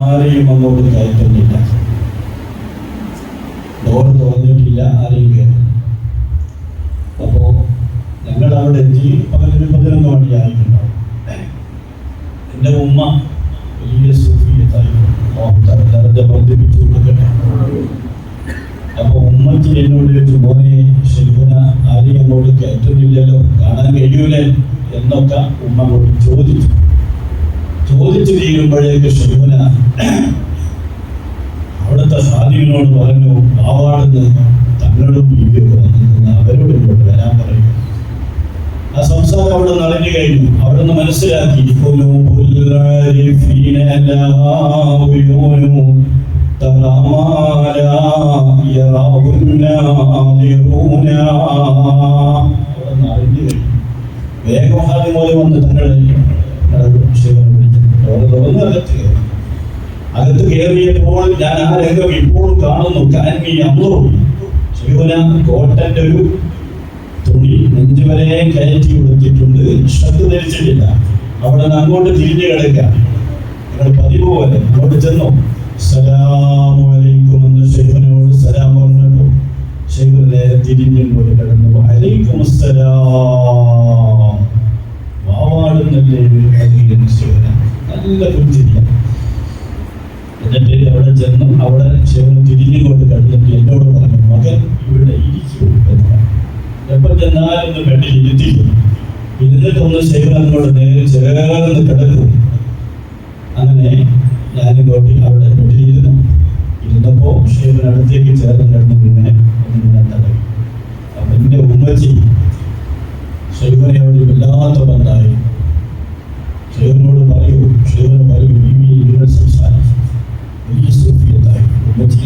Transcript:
ആരെയും അങ്ങോട്ട് കയറ്റുന്നില്ല, ഡോർ തുറന്നിട്ടില്ല, ആരെയും കയറ്റുന്നില്ല. അപ്പോ ഞങ്ങൾ അവിടെ എത്തി 11 മണിയായിട്ടുണ്ടാവും. എൻ്റെ ഉമ്മ വലിയ സൂഫിയത്തായി വർദ്ധിപ്പിച്ചു കൊടുക്കട്ടെ. അപ്പൊ ഉമ്മക്ക് എന്നോട് ചോദിച്ചു, മോനെ ശരിക്കും ആരെയും അങ്ങോട്ട് കയറ്റുന്നില്ലല്ലോ, കാണാൻ കഴിയൂലേ എന്നൊക്കെ ഉമ്മ അങ്ങോട്ട് ചോദിച്ചു തീരുമ്പോഴേക്ക് ശരിക്കുന അവിടുത്തെ സാധികളോട് പറഞ്ഞു, പാവാടുന്ന് തങ്ങളും ബീവിയൊക്കെ വന്നിരുന്ന അവരോട് ഇങ്ങോട്ട് വരാൻ പറയും. ആ സംസാരം അവിടെ നടന്നു കഴിഞ്ഞു. അവിടെ നിന്ന് മനസ്സിലാക്കി വേഗം ആദ്യം പോലെ വന്ന് തങ്ങളെ അകത്ത് കയറിയപ്പോൾ ഞാൻ ആ രംഗം ഇപ്പോഴും കാണുന്നു. ശിവന കോട്ടന്റെ ഒരു തുണി നെഞ്ചു വരെ കയറ്റി കൊടുത്തിട്ടുണ്ട്, ശ്രദ്ധ ധരിച്ചിട്ടില്ല. അവിടെ നിന്ന് അങ്ങോട്ട് തിരിഞ്ഞു കിടക്കുക. നിങ്ങൾ പതിവ് പോലെ അങ്ങോട്ട് ചെന്നു സലാമു അലൈക്കും എന്ന് ശൈഖനോട് സലാം പറഞ്ഞപ്പോൾ ശൈഖൻ നേരെ തിരിഞ്ഞുകൊണ്ട് കിടന്നു. അലൈക്കും അസ്സലാം, വാവാടുന്നല്ലേ ശിവന, നല്ല പുഞ്ചിരിയ. എന്നിട്ട് അവിടെ ചെന്നു അവിടെ ശിവൻ തിരിഞ്ഞുകൊണ്ട് കിടന്നിട്ട് എന്നോട് പറഞ്ഞു, മകൻ ഇവിടെ ഇരിക്കൂ എന്ന് പറഞ്ഞു. എപ്പം ചെന്നാലൊന്ന് ബെഡിൽ ഇരുത്തിക്കും, ഇരുന്നിട്ടൊന്ന് ശൈഖൻ അങ്ങോട്ട് നേരെ ചേർന്ന് കിടക്കും. അങ്ങനെ ഞാനിങ്ങോട്ട് അവിടെ ബെഡിലിരുന്നു. ഇരുന്നപ്പോ ശൈഖൻ അടുത്തേക്ക് ചേർന്ന് കിടന്നു ഇങ്ങനെ തടവി. അപ്പൊ എന്റെ ഉമ്മച്ചി ശൈഖനോട് വല്ലാത്ത ബന്ധമായി. ശൈഖനോട് പറയൂ ബീവി നിങ്ങൾ സംസാരിക്കും. വലിയ സൂഫിയത്തായി ഉമ്മച്ചി